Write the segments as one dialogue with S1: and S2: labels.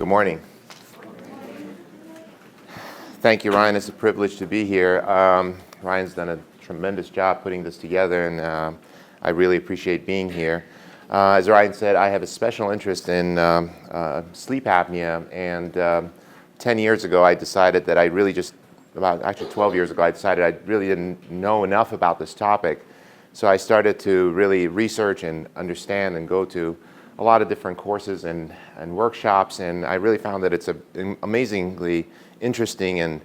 S1: Good morning. Thank you, Ryan. It's a privilege to be here. Ryan's done a tremendous job putting this together, and I really appreciate being here. As Ryan said, I have a special interest in sleep apnea, and 10 years ago I decided that I really just, actually 12 years ago, I decided I really didn't know enough about this topic. So I started to really research and understand and go to a lot of different courses and workshops, and I really found that it's an amazingly interesting and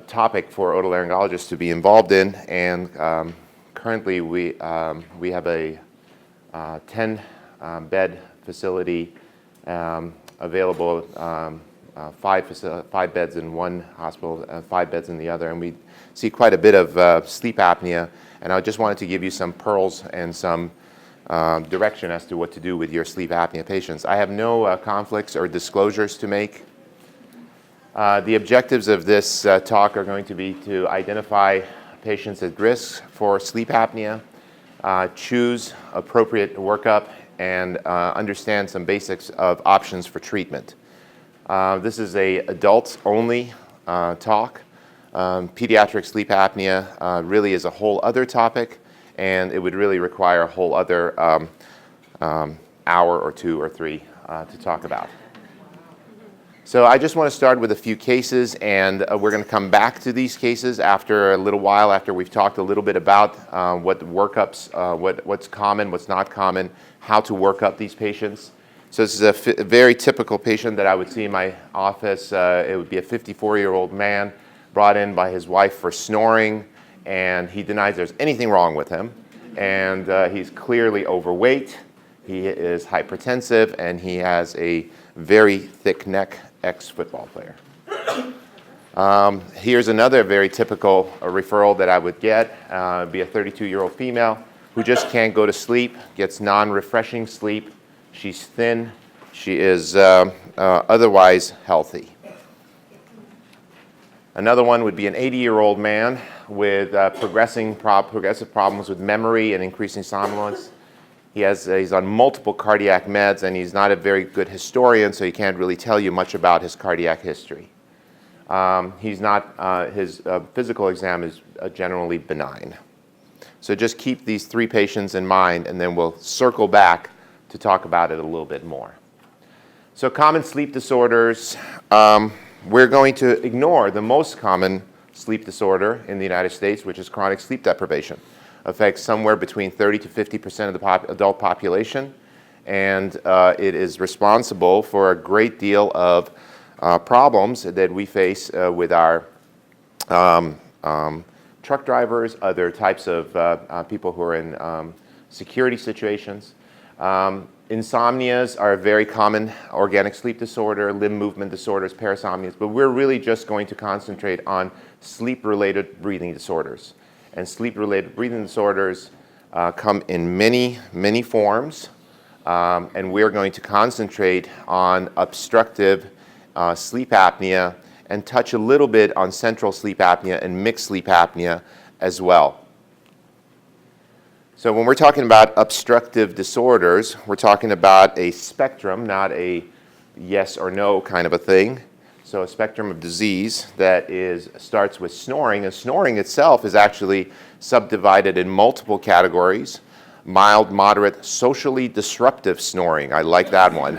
S1: topic for otolaryngologists to be involved in. And currently we have a 10-bed facility available, 5 beds in one hospital, 5 beds in the other, and we see quite a bit of sleep apnea. And I just wanted to give you some pearls and some direction as to what to do with your sleep apnea patients. I have no conflicts or disclosures to make. The objectives of this talk are going to be to identify patients at risk for sleep apnea, choose appropriate workup, and understand some basics of options for treatment. This is an adults-only talk. Pediatric sleep apnea really is a whole other topic, and it would really require a whole other hour or 2 or 3 to talk about. So I just want to start with a few cases, and we're going to come back to these cases after a little while, after we've talked a little bit about what workups, what's common, what's not common, how to work up these patients. So this is a very typical patient that I would see in my office. It would be a 54-year-old man brought in by his wife for snoring, and he denies there's anything wrong with him. And he's clearly overweight, he is hypertensive, and he has a very thick neck, ex-football player. Here's another very typical referral that I would get. Be a 32-year-old female who just can't go to sleep, gets non-refreshing sleep. She's thin. She is otherwise healthy. Another one would be an 80-year-old man with progressive problems with memory and increasing somnolence. He's on multiple cardiac meds, and he's not a very good historian, so he can't really tell you much about his cardiac history. His physical exam is generally benign. So just keep these 3 patients in mind, and then we'll circle back to talk about it a little bit more. So common sleep disorders, we're going to ignore the most common sleep disorder in the United States, which is chronic sleep deprivation. Affects somewhere between 30 to 50% of the adult population, and it is responsible for a great deal of problems that we face with our truck drivers, other types of people who are in security situations. Insomnias are a very common organic sleep disorder, limb movement disorders, parasomnias, but we're really just going to concentrate on sleep-related breathing disorders. And sleep-related breathing disorders come in many, many forms, and we're going to concentrate on obstructive sleep apnea and touch a little bit on central sleep apnea and mixed sleep apnea as well. So when we're talking about obstructive disorders, we're talking about a spectrum, not a yes or no kind of a thing. So a spectrum of disease that starts with snoring, and snoring itself is actually subdivided in multiple categories. Mild, moderate, socially disruptive snoring. I like that one.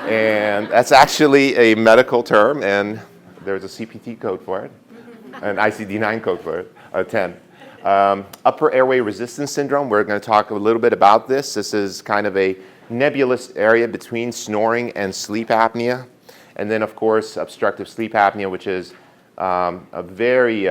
S1: And that's actually a medical term, and there's a CPT code for it, an ICD-9 code for it, 10. Upper airway resistance syndrome, we're going to talk a little bit about this. This is kind of a nebulous area between snoring and sleep apnea. And then, of course, obstructive sleep apnea, which is a very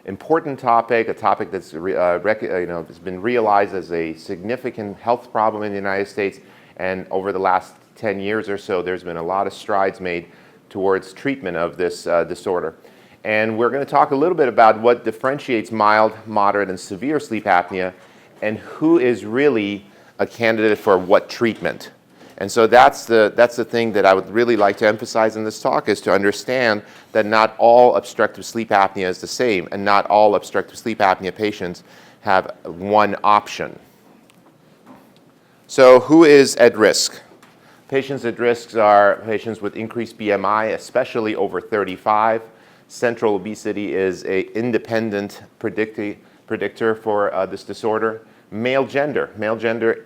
S1: important topic, a topic that's has been realized as a significant health problem in the United States. And over the last 10 years or so, there's been a lot of strides made towards treatment of this disorder. And we're going to talk a little bit about what differentiates mild, moderate, and severe sleep apnea, and who is really a candidate for what treatment. And so that's the thing that I would really like to emphasize in this talk, is to understand that not all obstructive sleep apnea is the same, and not all obstructive sleep apnea patients have one option. So who is at risk? Patients at risk are patients with increased BMI, especially over 35. Central obesity is an independent predictor for this disorder. Male gender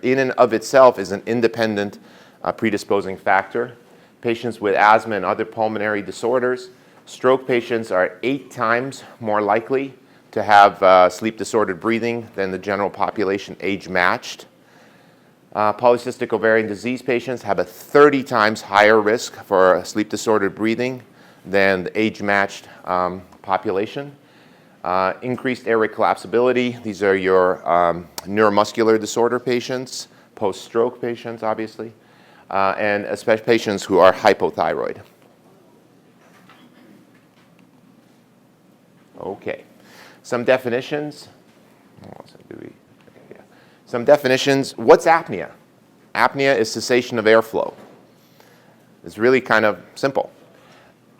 S1: in and of itself is an independent predisposing factor. Patients with asthma and other pulmonary disorders. Stroke patients are 8 times more likely to have sleep disordered breathing than the general population age matched. Polycystic ovarian disease patients have a 30 times higher risk for sleep disordered breathing than the age matched population. Increased airway collapsibility, these are your neuromuscular disorder patients, post-stroke patients obviously, and especially patients who are hypothyroid. Okay, some definitions. Some definitions. What's apnea? Apnea is cessation of airflow. It's really kind of simple.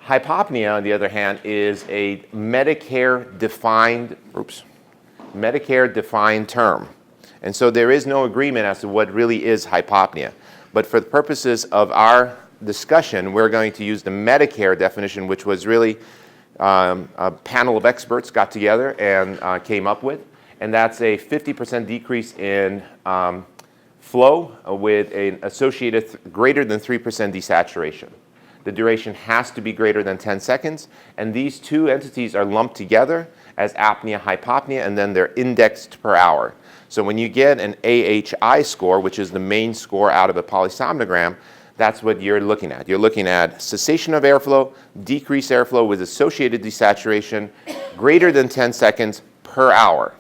S1: Hypopnea, on the other hand, is a Medicare-defined term. And so there is no agreement as to what really is hypopnea. But for the purposes of our discussion, we're going to use the Medicare definition, which was really a panel of experts got together and came up with. And that's a 50% decrease in flow with an associated greater than 3% desaturation. The duration has to be greater than 10 seconds, and these two entities are lumped together as APNEA-HYPOPNEA, and then they're indexed per hour. So when you get an AHI score, which is the main score out of a polysomnogram, that's what you're looking at. You're looking at cessation of airflow, decreased airflow with associated desaturation, greater than 10 seconds per hour.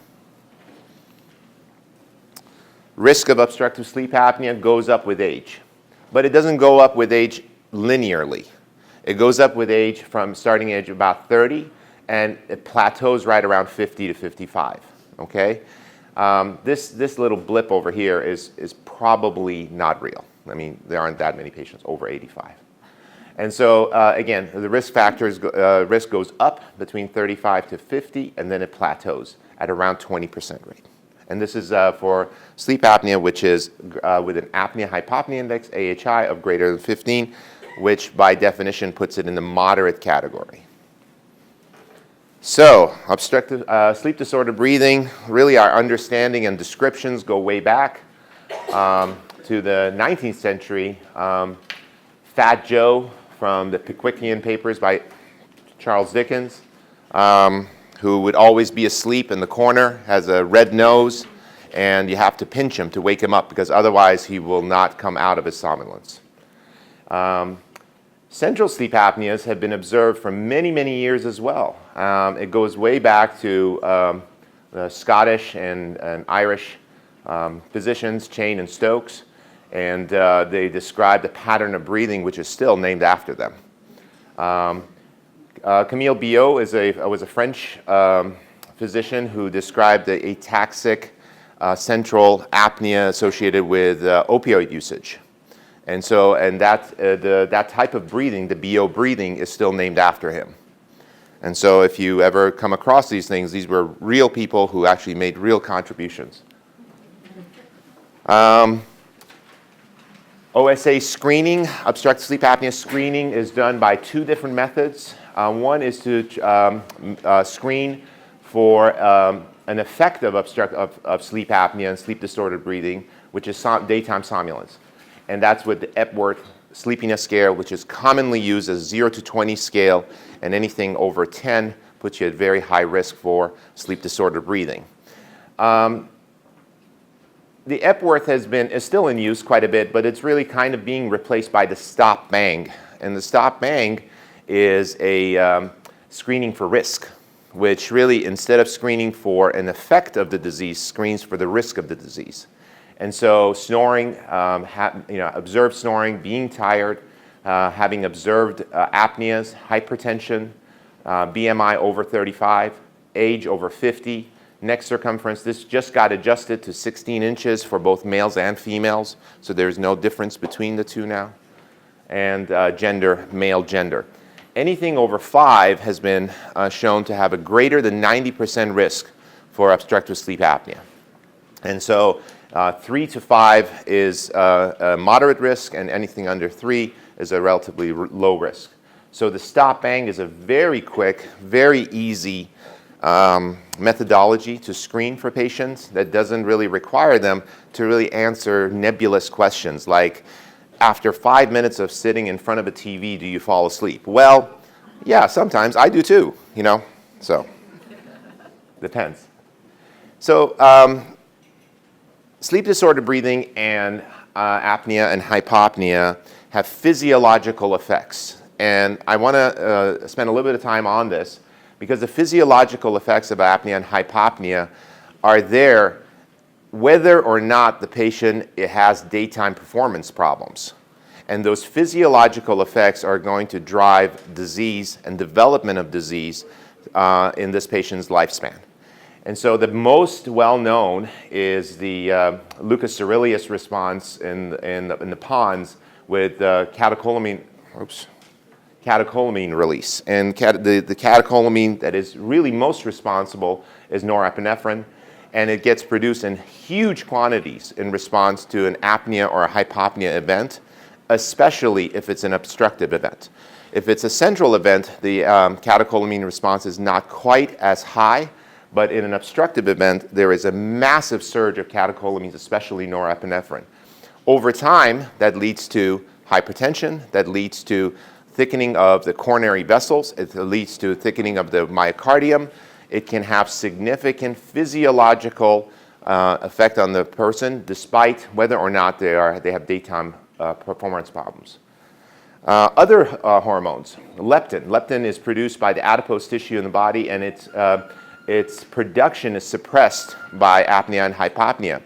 S1: Risk of obstructive sleep apnea goes up with age, but it doesn't go up with age linearly. It goes up with age from starting age about 30, and it plateaus right around 50 to 55, okay? This little blip over here is probably not real. I mean, there aren't that many patients over 85. And so, again, the risk factors, risk goes up between 35 to 50, and then it plateaus at around 20% rate. And this is for sleep apnea, which is with an apnea-hypopnea index, AHI, of greater than 15, which by definition puts it in the moderate category. So, obstructive sleep disorder breathing, really our understanding and descriptions go way back to the 19th century. Fat Joe from the Pickwickian papers by Charles Dickens, who would always be asleep in the corner, has a red nose, and you have to pinch him to wake him up because otherwise he will not come out of his somnolence. Central sleep apneas have been observed for many, many years as well. It goes way back to the Scottish and Irish physicians, Chain and Stokes, and they described a pattern of breathing which is still named after them. Camille Biot was a French physician who described the ataxic central apnea associated with opioid usage. And so, that type of breathing, the Biot breathing, is still named after him. And so if you ever come across these things, these were real people who actually made real contributions. OSA screening, obstructive sleep apnea screening, is done by 2 different methods. One is to screen for an effect of sleep apnea and sleep disordered breathing, which is daytime somnolence. And that's with the Epworth sleepiness scale, which is commonly used as 0 to 20 scale, and anything over 10 puts you at very high risk for sleep disordered breathing. The Epworth is still in use quite a bit, but it's really kind of being replaced by the stop-bang. And the stop-bang is a screening for risk, which really, instead of screening for an effect of the disease, screens for the risk of the disease. And so snoring, observed snoring, being tired, having observed apneas, hypertension, BMI over 35, age over 50, neck circumference. This just got adjusted to 16 inches for both males and females, so there's no difference between the two now. And gender, male gender. Anything over 5 has been shown to have a greater than 90% risk for obstructive sleep apnea. And so 3 to 5 is a moderate risk, and anything under 3 is a relatively low risk. So the stop bang is a very quick, very easy methodology to screen for patients that doesn't really require them to really answer nebulous questions like, after 5 minutes of sitting in front of a TV, do you fall asleep? Well, yeah, sometimes I do too, you know, so depends. So sleep disordered breathing and apnea and hypopnea have physiological effects. And I want to spend a little bit of time on this because the physiological effects of apnea and hypopnea are there whether or not the patient has daytime performance problems. And those physiological effects are going to drive disease and development of disease in this patient's lifespan. And so the most well-known is the Lucas Aurelius response in the ponds with catecholamine release. And the catecholamine that is really most responsible is norepinephrine, and it gets produced in huge quantities in response to an apnea or a hypopnea event, especially if it's an obstructive event. If it's a central event, the catecholamine response is not quite as high, but in an obstructive event, there is a massive surge of catecholamines, especially norepinephrine. Over time, that leads to hypertension, that leads to thickening of the coronary vessels, it leads to thickening of the myocardium. It can have significant physiological effect on the person, despite whether or not they have daytime performance problems. Other hormones, leptin. Leptin is produced by the adipose tissue in the body, and its production is suppressed by apnea and hypopnea.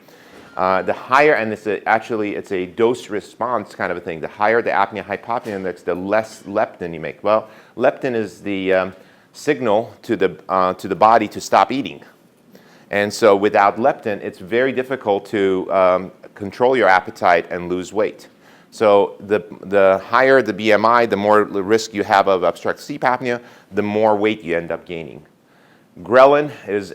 S1: The higher, and it's a dose response kind of a thing. The higher the apnea-hypopnea index, the less leptin you make. Well, leptin is the signal to the body to stop eating. And so without leptin, it's very difficult to control your appetite and lose weight. So the higher the BMI, the more risk you have of obstructive sleep apnea, the more weight you end up gaining. Ghrelin is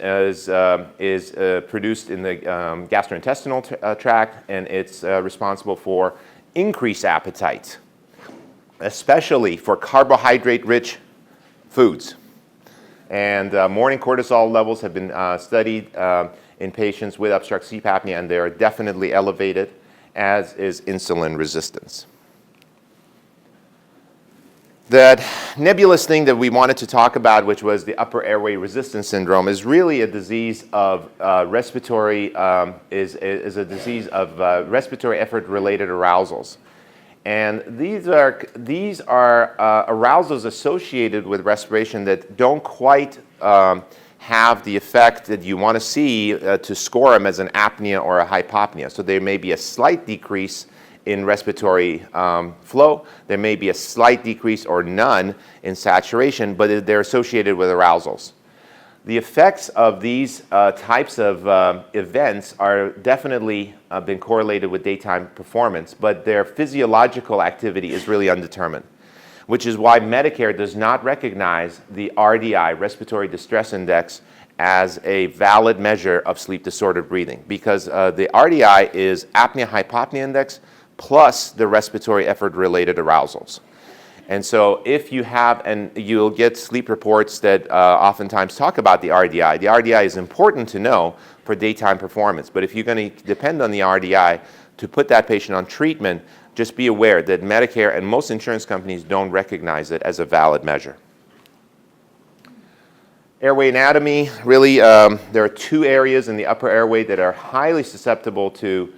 S1: produced in the gastrointestinal tract, and it's responsible for increased appetite, especially for carbohydrate-rich foods. And morning cortisol levels have been studied in patients with obstructive sleep apnea, and they are definitely elevated, as is insulin resistance. The nebulous thing that we wanted to talk about, which was the upper airway resistance syndrome, is really a disease of respiratory effort-related arousals. And these are arousals associated with respiration that don't quite have the effect that you want to see to score them as an apnea or a hypopnea. So there may be a slight decrease in respiratory flow. There may be a slight decrease or none in saturation, but they're associated with arousals. The effects of these types of events are definitely been correlated with daytime performance, but their physiological activity is really undetermined, which is why Medicare does not recognize the RDI, Respiratory Distress Index, as a valid measure of sleep disordered breathing, because the RDI is apnea-hypopnea index plus the respiratory effort-related arousals. And so if you have, and you'll get sleep reports that oftentimes talk about the RDI is important to know for daytime performance, but if you're going to depend on the RDI to put that patient on treatment, just be aware that Medicare and most insurance companies don't recognize it as a valid measure. Airway anatomy, really, there are two areas in the upper airway that are highly susceptible to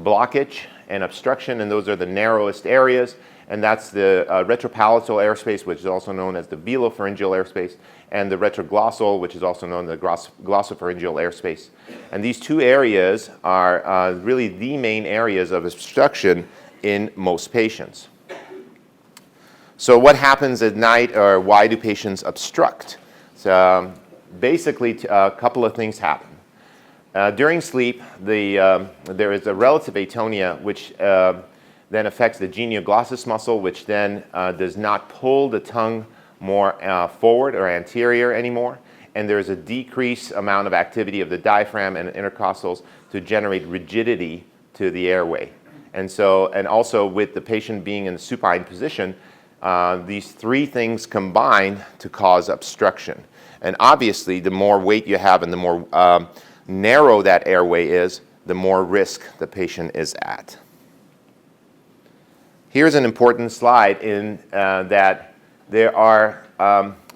S1: blockage and obstruction, and those are the narrowest areas, and that's the retropalatal airspace, which is also known as the velopharyngeal airspace, and the retroglossal, which is also known as the glossopharyngeal airspace. And these two areas are really the main areas of obstruction in most patients. So what happens at night, or why do patients obstruct? So basically, a couple of things happen. During sleep, there is a relative atonia, which then affects the genioglossus muscle, which then does not pull the tongue more forward or anterior anymore. And there's a decreased amount of activity of the diaphragm and intercostals to generate rigidity to the airway. And also with the patient being in the supine position, these three things combine to cause obstruction. And obviously, the more weight you have and the more narrow that airway is, the more risk the patient is at. Here's an important slide in that there are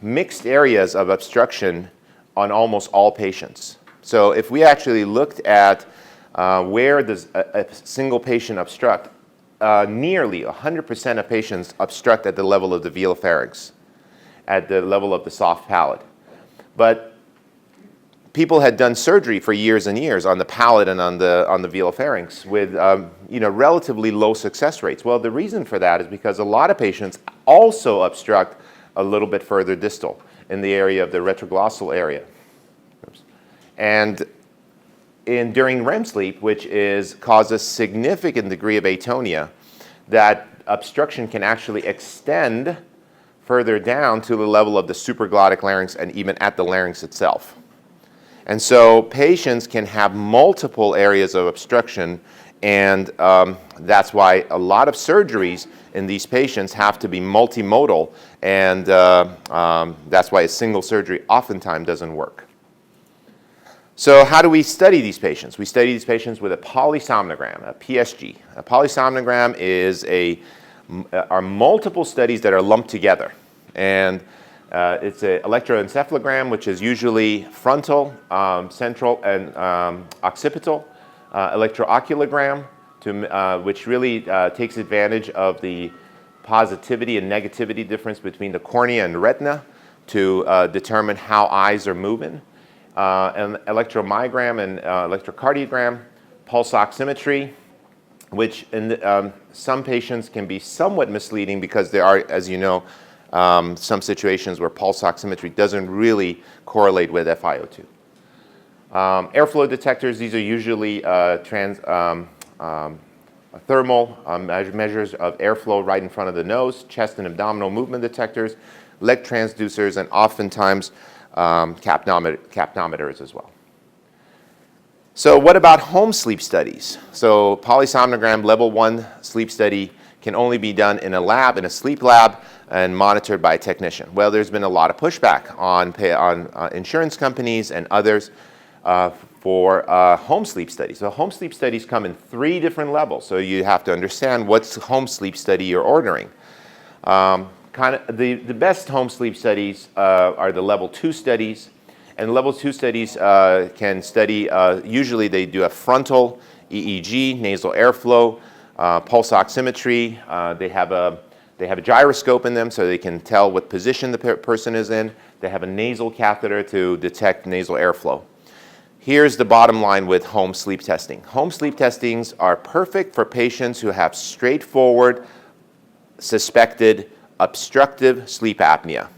S1: mixed areas of obstruction on almost all patients. So if we actually looked at where does a single patient obstruct, nearly 100% of patients obstruct at the level of the velar pharynx, at the level of the soft palate. But people had done surgery for years and years on the palate and on the velar pharynx with relatively low success rates. Well, the reason for that is because a lot of patients also obstruct a little bit further distal in the area of the retroglossal area. Oops. And during REM sleep, which causes significant degree of atonia, that obstruction can actually extend further down to the level of the supraglottic larynx and even at the larynx itself. And so patients can have multiple areas of obstruction, and that's why a lot of surgeries in these patients have to be multimodal, and that's why a single surgery oftentimes doesn't work. So how do we study these patients? We study these patients with a polysomnogram, a PSG. A polysomnogram are multiple studies that are lumped together. And it's an electroencephalogram, which is usually frontal, central, and occipital. Electrooculogram, which really takes advantage of the positivity and negativity difference between the cornea and retina to determine how eyes are moving. An electromyogram and electrocardiogram, pulse oximetry, which in some patients can be somewhat misleading because there are, as you know, some situations where pulse oximetry doesn't really correlate with FiO2. Airflow detectors, these are usually thermal measures of airflow right in front of the nose, chest and abdominal movement detectors, leg transducers, and oftentimes capnometers as well. So what about home sleep studies? So polysomnogram level 1 sleep study can only be done in a lab, in a sleep lab, and monitored by a technician. Well, there's been a lot of pushback on insurance companies and others for home sleep studies. So home sleep studies come in 3 different levels. So you have to understand what's home sleep study you're ordering. The best home sleep studies are the level 2 studies. And level 2 studies can study, usually they do a frontal EEG, nasal airflow, pulse oximetry. They have a gyroscope in them so they can tell what position the person is in. They have a nasal catheter to detect nasal airflow. Here's the bottom line with home sleep testing. Home sleep testings are perfect for patients who have straightforward, suspected obstructive sleep apnea.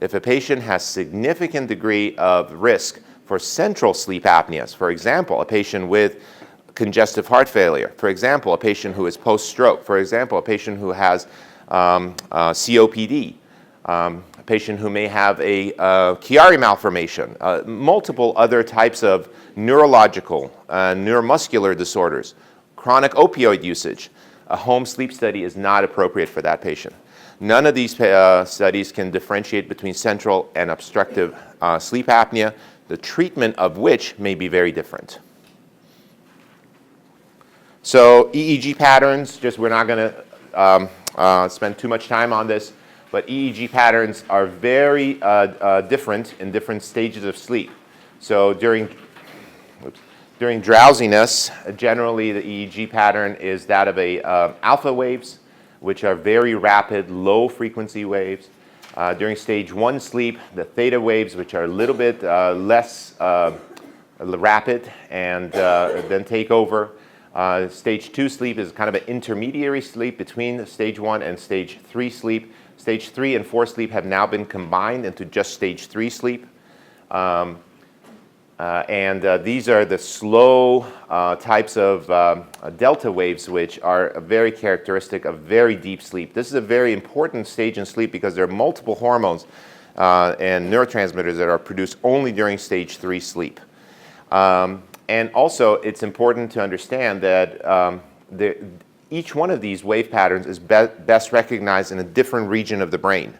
S1: If a patient has significant degree of risk for central sleep apneas, for example, a patient with congestive heart failure, for example, a patient who is post-stroke, for example, a patient who has COPD, a patient who may have a Chiari malformation, multiple other types of neurological, neuromuscular disorders, chronic opioid usage, a home sleep study is not appropriate for that patient. None of these studies can differentiate between central and obstructive sleep apnea, the treatment of which may be very different. So EEG patterns, we're not going to spend too much time on this, but EEG patterns are very different in different stages of sleep. So during drowsiness, generally the EEG pattern is that of alpha waves, which are very rapid, low frequency waves. During stage 1 sleep, the theta waves, which are a little bit less rapid and then take over. Stage 2 sleep is kind of an intermediary sleep between stage 1 and stage 3 sleep. Stage 3 and 4 sleep have now been combined into just stage 3 sleep. These are the slow types of delta waves, which are very characteristic of very deep sleep. This is a very important stage in sleep because there are multiple hormones and neurotransmitters that are produced only during stage 3 sleep. And also, it's important to understand that each one of these wave patterns is best recognized in a different region of the brain.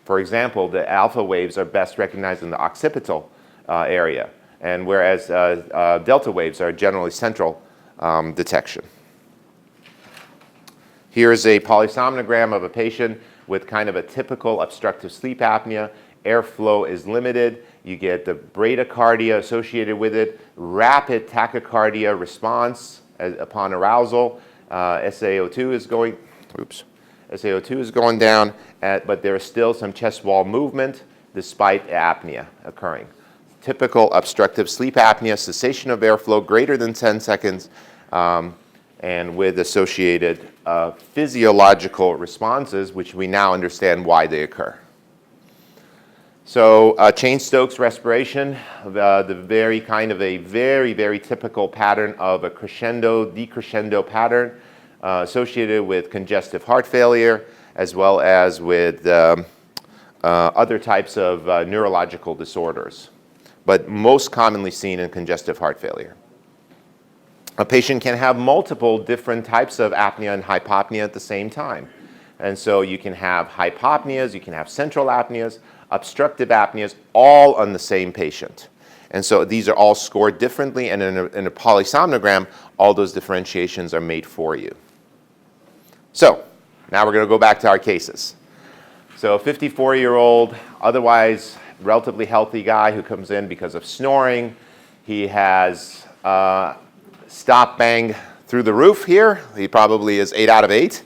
S1: For example, the alpha waves are best recognized in the occipital area, and whereas delta waves are generally central detection. Here's a polysomnogram of a patient with kind of a typical obstructive sleep apnea. Airflow is limited. You get the bradycardia associated with it, rapid tachycardia response upon arousal. SaO2 is going down, but there is still some chest wall movement despite apnea occurring. Typical obstructive sleep apnea, cessation of airflow greater than 10 seconds, and with associated physiological responses, which we now understand why they occur. So Cheyne-Stokes respiration, the very kind of a very typical pattern of a crescendo, decrescendo pattern associated with congestive heart failure, as well as with other types of neurological disorders, but most commonly seen in congestive heart failure. A patient can have multiple different types of apnea and hypopnea at the same time. And so you can have hypopneas, you can have central apneas, obstructive apneas, all on the same patient. And so these are all scored differently, and in a polysomnogram, all those differentiations are made for you. So now we're going to go back to our cases. So a 54-year-old, otherwise relatively healthy guy who comes in because of snoring. He has stop bang through the roof here. He probably is 8 out of 8.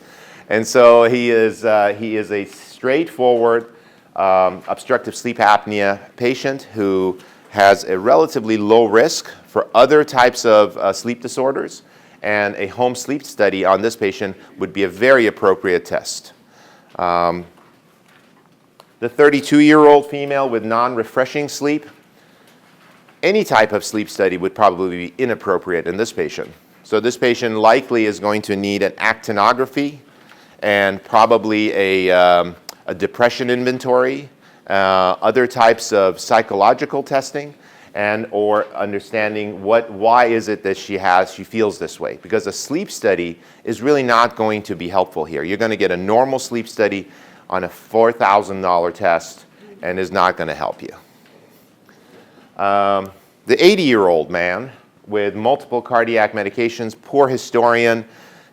S1: And so he is a straightforward obstructive sleep apnea patient who has a relatively low risk for other types of sleep disorders, and a home sleep study on this patient would be a very appropriate test. The 32-year-old female with non-refreshing sleep, any type of sleep study would probably be inappropriate in this patient. So this patient likely is going to need an actinography and probably a depression inventory, other types of psychological testing, and or understanding why is it that she feels this way. Because a sleep study is really not going to be helpful here. You're going to get a normal sleep study on a $4,000 test and is not going to help you. The 80-year-old man with multiple cardiac medications, poor historian,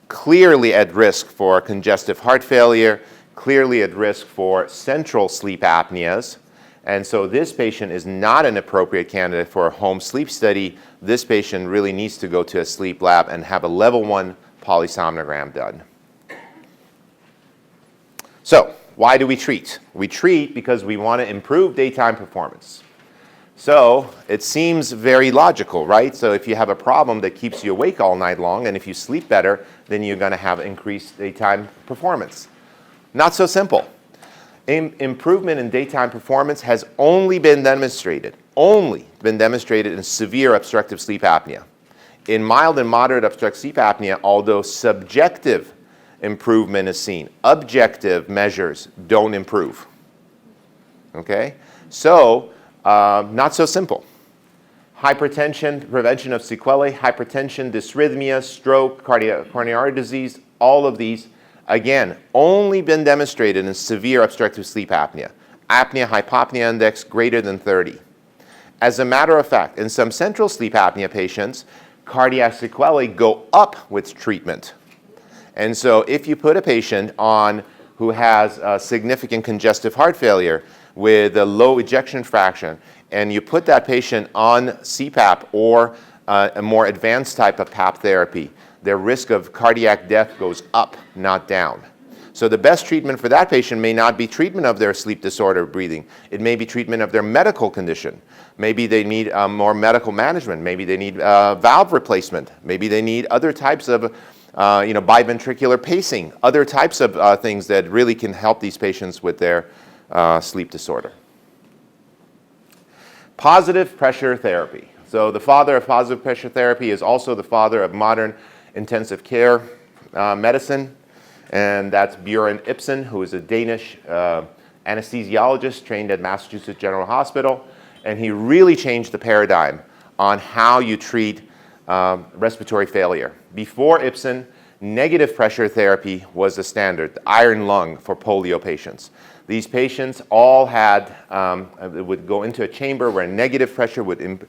S1: clearly at risk for congestive heart failure, clearly at risk for central sleep apneas. And so this patient is not an appropriate candidate for a home sleep study. This patient really needs to go to a sleep lab and have a level 1 polysomnogram done. So why do we treat? We treat because we want to improve daytime performance. So it seems very logical, right? So if you have a problem that keeps you awake all night long, and if you sleep better, then you're going to have increased daytime performance. Not so simple. Improvement in daytime performance has only been demonstrated in severe obstructive sleep apnea. In mild and moderate obstructive sleep apnea, although subjective improvement is seen, objective measures don't improve. Okay? So, not so simple. Hypertension, prevention of sequelae, hypertension, dysrhythmia, stroke, coronary artery disease, all of these, again, only been demonstrated in severe obstructive sleep apnea. APNEA-HYPOPNEA index greater than 30. As a matter of fact, in some central sleep apnea patients, cardiac sequelae go up with treatment. And so if you put a patient on who has significant congestive heart failure with a low ejection fraction, and you put that patient on CPAP or a more advanced type of PAP therapy, their risk of cardiac death goes up, not down. So the best treatment for that patient may not be treatment of their sleep disorder breathing. It may be treatment of their medical condition. Maybe they need more medical management. Maybe they need valve replacement. Maybe they need other types of biventricular pacing, other types of things that really can help these patients with their sleep disorder. Positive pressure therapy. So the father of positive pressure therapy is also the father of modern intensive care medicine, and that's Bjørn Ibsen, who is a Danish anesthesiologist trained at Massachusetts General Hospital, and he really changed the paradigm on how you treat respiratory failure. Before Ipsen, negative pressure therapy was the standard, the iron lung for polio patients. These patients all had, would go into a chamber where negative pressure would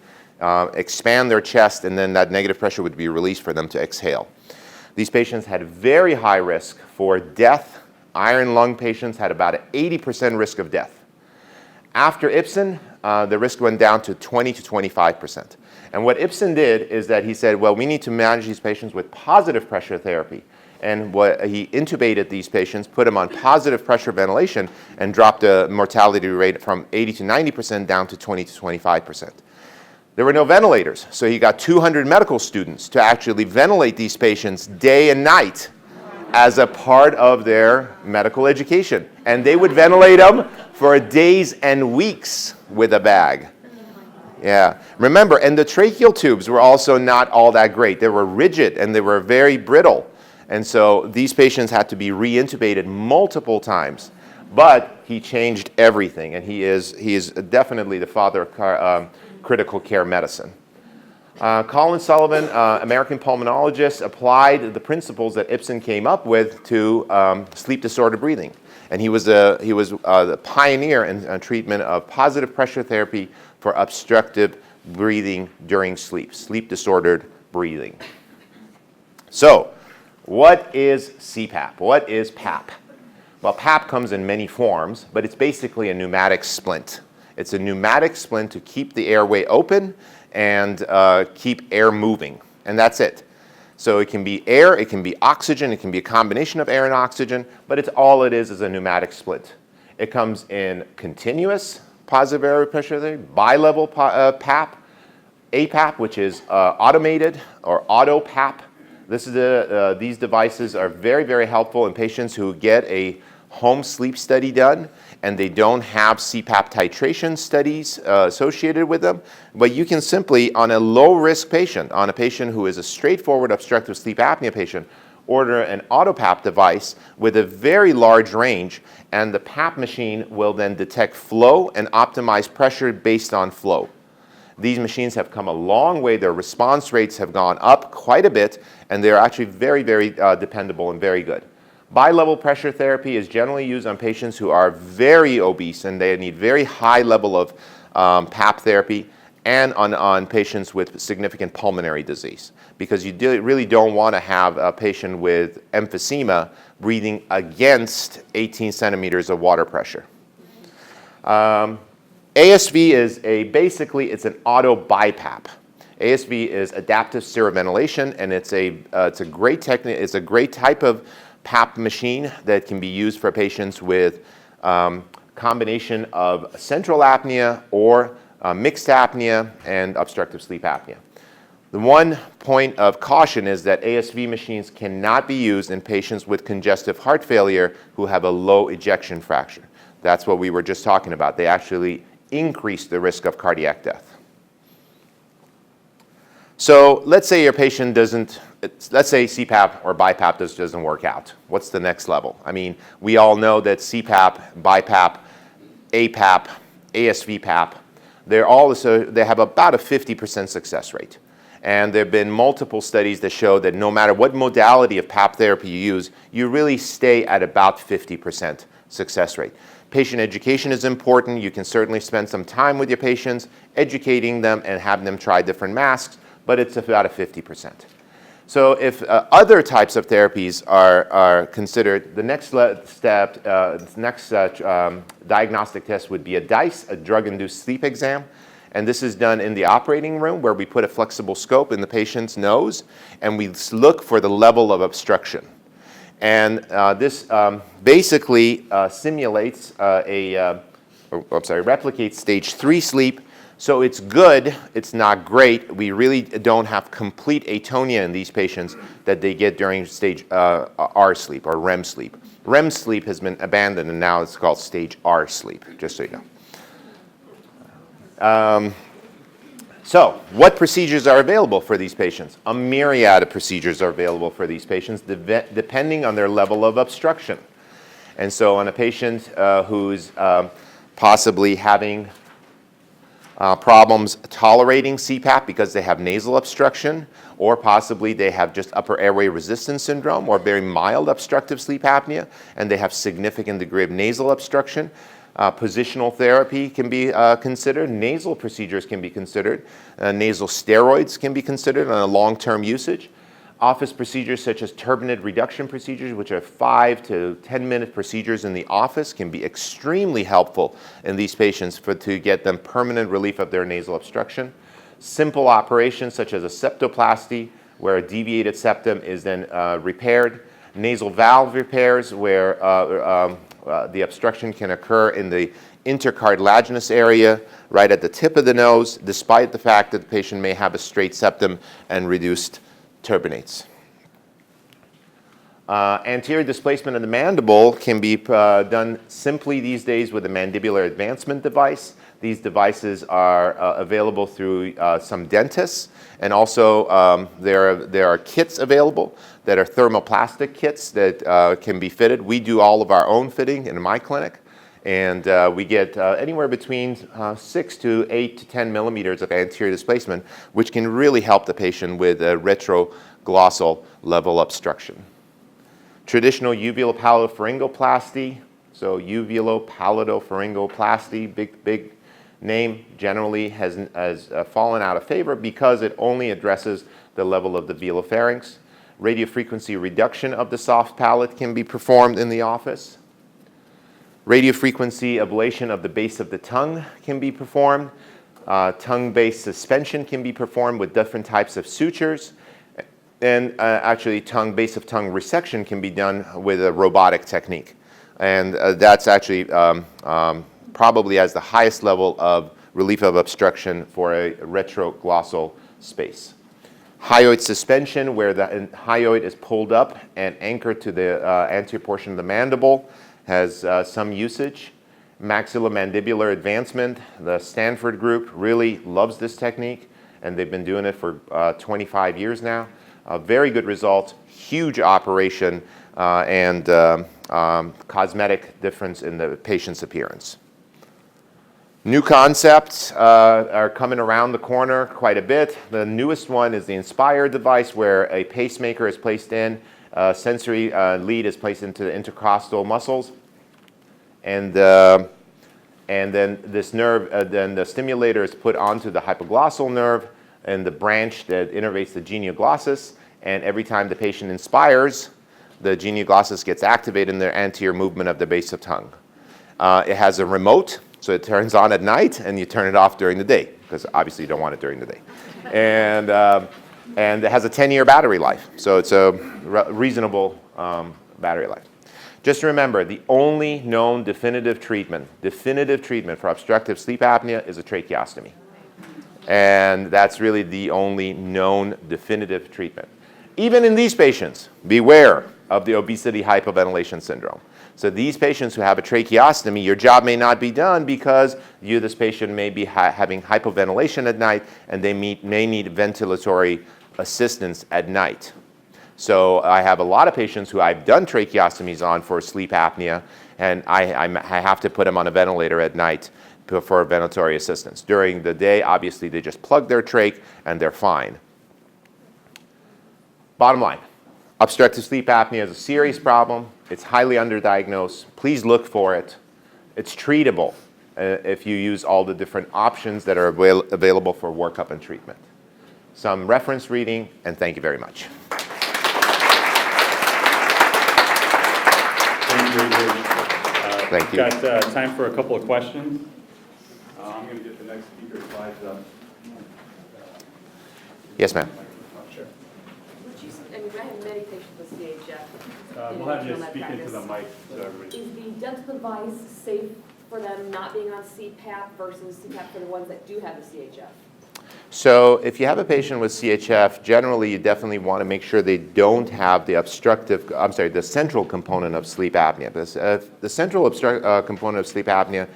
S1: expand their chest, and then that negative pressure would be released for them to exhale. These patients had very high risk for death. Iron lung patients had about an 80% risk of death. After Ipsen, the risk went down to 20 to 25%. And what Ipsen did is that he said, well, we need to manage these patients with positive pressure therapy. And he intubated these patients, put them on positive pressure ventilation, and dropped the mortality rate from 80 to 90% down to 20 to 25%. There were no ventilators, so he got 200 medical students to actually ventilate these patients day and night as a part of their medical education. And they would ventilate them for days and weeks with a bag. Yeah. Remember, and the tracheal tubes were also not all that great. They were rigid and they were very brittle. And so these patients had to be reintubated multiple times. But he changed everything, and he is definitely the father of critical care medicine. Colin Sullivan, American pulmonologist, applied the principles that Ipsen came up with to sleep disorder breathing. And he was the pioneer in treatment of positive pressure therapy for obstructive breathing during sleep disordered breathing. So, what is CPAP? What is PAP? Well, PAP comes in many forms, but it's basically a pneumatic splint. It's a pneumatic splint to keep the airway open and keep air moving, and that's it. So it can be air, it can be oxygen, it can be a combination of air and oxygen, but it's all it is a pneumatic splint. It comes in continuous positive airway pressure therapy, bi-level PAP, APAP, which is automated, or auto PAP. These devices are very, very helpful in patients who get a home sleep study done and they don't have CPAP titration studies associated with them. But you can simply, on a low-risk patient, on a patient who is a straightforward obstructive sleep apnea patient, order an AutoPAP device with a very large range, and the PAP machine will then detect flow and optimize pressure based on flow. These machines have come a long way. Their response rates have gone up quite a bit, and they're actually very, very dependable and very good. Bi-level pressure therapy is generally used on patients who are very obese and they need very high level of PAP therapy, and on patients with significant pulmonary disease, because you really don't want to have a patient with emphysema breathing against 18 centimeters of water pressure. ASV is basically it's an auto BiPAP. ASV is adaptive seroventilation, and it's a great technique. It's a great type of PAP machine that can be used for patients with combination of central apnea or mixed apnea and obstructive sleep apnea. The one point of caution is that ASV machines cannot be used in patients with congestive heart failure who have a low ejection fraction. That's what we were just talking about. They actually increase the risk of cardiac death. So let's say your patient let's say CPAP or BiPAP doesn't work out. What's the next level? I mean, we all know that CPAP, BiPAP, APAP, ASV PAP, they have about a 50% success rate. And there have been multiple studies that show that no matter what modality of PAP therapy you use, you really stay at about 50% success rate. Patient education is important. You can certainly spend some time with your patients, educating them and having them try different masks, but it's about a 50%. So if other types of therapies are considered, the next step, diagnostic test would be a DISE, a drug-induced sleep exam. And this is done in the operating room, where we put a flexible scope in the patient's nose, and we look for the level of obstruction. And this basically simulates replicates stage 3 sleep. So it's good, it's not great. We really don't have complete atonia in these patients that they get during stage R sleep or REM sleep. REM sleep has been abandoned, and now it's called stage R sleep, just so you know. So what procedures are available for these patients? A myriad of procedures are available for these patients depending on their level of obstruction. And so on a patient who's possibly having problems tolerating CPAP because they have nasal obstruction, or possibly they have just upper airway resistance syndrome or very mild obstructive sleep apnea, and they have significant degree of nasal obstruction. Positional therapy can be considered. Nasal procedures can be considered. Nasal steroids can be considered on a long-term usage. Office procedures such as turbinate reduction procedures, which are 5 to 10-minute procedures in the office, can be extremely helpful in these patients to get them permanent relief of their nasal obstruction. Simple operations such as a septoplasty, where a deviated septum is then repaired. Nasal valve repairs, where the obstruction can occur in the intercartilaginous area right at the tip of the nose, despite the fact that the patient may have a straight septum and reduced turbinates. Anterior displacement of the mandible can be done simply these days with a mandibular advancement device. These devices are available through some dentists, and also there are kits available that are thermoplastic kits that can be fitted. We do all of our own fitting in my clinic, and we get anywhere between 6 to 8 to 10 millimeters of anterior displacement, which can really help the patient with a retroglossal level obstruction. Traditional uvulopalato-pharyngoplasty, so uvulopalato-pharyngoplasty, big name, generally has fallen out of favor because it only addresses the level of the velopharynx. Radiofrequency reduction of the soft palate can be performed in the office. Radiofrequency ablation of the base of the tongue can be performed. Tongue-based suspension can be performed with different types of sutures. And actually, base of tongue resection can be done with a robotic technique. And that's actually probably has the highest level of relief of obstruction for a retroglossal space. Hyoid suspension, where the hyoid is pulled up and anchored to the anterior portion of the mandible, has some usage. Maxillomandibular advancement, the Stanford group really loves this technique, and they've been doing it for 25 years now. Very good results, huge operation, and cosmetic difference in the patient's appearance. New concepts are coming around the corner quite a bit. The newest one is the Inspire device, where a pacemaker is placed in, a sensory lead is placed into the intercostal muscles, and then this nerve, then the stimulator is put onto the hypoglossal nerve and the branch that innervates the genioglossus, and every time the patient inspires, the genioglossus gets activated in the anterior movement of the base of tongue. It has a remote, so it turns on at night, and you turn it off during the day, because obviously you don't want it during the day. And it has a 10-year battery life, so it's a reasonable battery life. Just remember, the only known definitive treatment for obstructive sleep apnea is a tracheostomy. And that's really the only known definitive treatment. Even in these patients, beware of the obesity hypoventilation syndrome. So these patients who have a tracheostomy, your job may not be done because this patient may be having hypoventilation at night, and they may need ventilatory assistance at night. So I have a lot of patients who I've done tracheostomies on for sleep apnea, and I have to put them on a ventilator at night for ventilatory assistance. During the day, obviously, they just plug their trach and they're fine. Bottom line, obstructive sleep apnea is a serious problem. It's highly underdiagnosed. Please look for it. It's treatable if you use all the different options that are available for workup and treatment. Some reference reading, and thank you very much. Thank you.
S2: We've got time for a couple of questions. I'm going to get the next speaker slides up.
S1: Yes, ma'am.
S2: Sure.
S3: I have many patients with CHF.
S2: We'll have you speak into the mic. So everybody.
S3: Is the dental device safe for them not being on CPAP versus CPAP for the ones that do have the CHF?
S1: So if you have a patient with CHF, generally you definitely want to make sure they don't have the the central component of sleep apnea. The central component of sleep apnea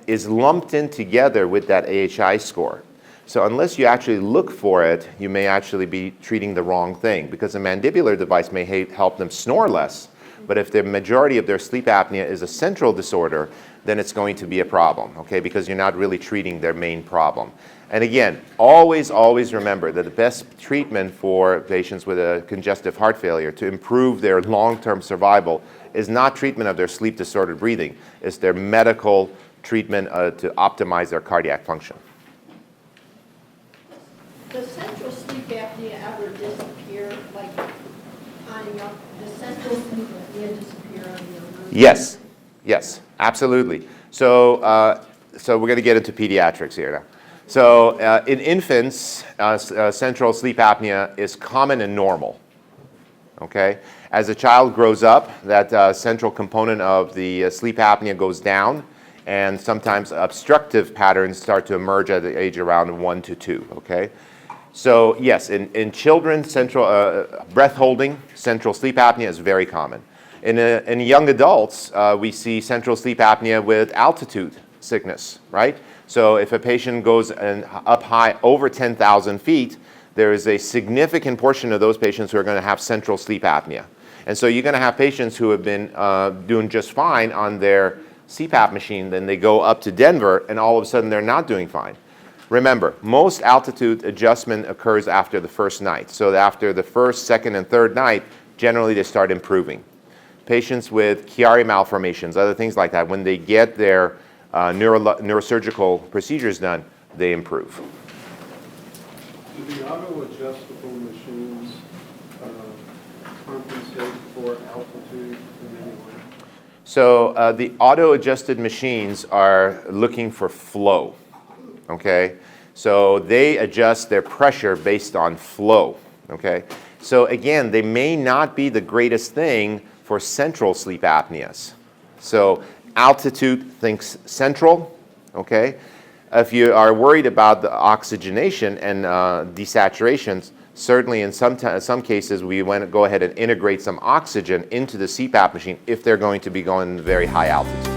S1: is lumped in together with that AHI score. So unless you actually look for it, you may actually be treating the wrong thing, because a mandibular device may help them snore less, But if the majority of their sleep apnea is a central disorder, then it's going to be a problem, okay, because you're not really treating their main problem. And again, always, always remember that the best treatment for patients with a congestive heart failure to improve their long-term survival is not treatment of their sleep-disordered breathing, it's their medical treatment to optimize their cardiac function.
S4: Does central sleep apnea ever disappear, like on your, does central sleep apnea disappear on your room?
S1: Yes, yes, absolutely. So, so we're going to get into pediatrics here now. So in infants, central sleep apnea is common and normal, okay? As a child grows up, that central component of the sleep apnea goes down, and sometimes obstructive patterns start to emerge at the age around 1 to 2, okay? So yes, in children, central breath holding, central sleep apnea is very common. In young adults, we see central sleep apnea with altitude sickness, right? So if a patient goes up high over 10,000 feet, there is a significant portion of those patients who are going to have central sleep apnea. And so you're going to have patients who have been doing just fine on their CPAP machine, then they go up to Denver, and all of a sudden they're not doing fine. Remember, most altitude adjustment occurs after the first night. So after the first, second, and third night, generally they start improving. Patients with Chiari malformations, other things like that, when they get their neurosurgical procedures done, they improve.
S5: Do the auto-adjustable machines compensate for altitude in any way?
S1: So the auto-adjusted machines are looking for flow, okay? So they adjust their pressure based on flow, okay? So again, they may not be the greatest thing for central sleep apneas. So altitude thinks central, okay? If you are worried about the oxygenation and desaturations, certainly in some cases we want to go ahead and integrate some oxygen into the CPAP machine if they're going to be going very high altitude.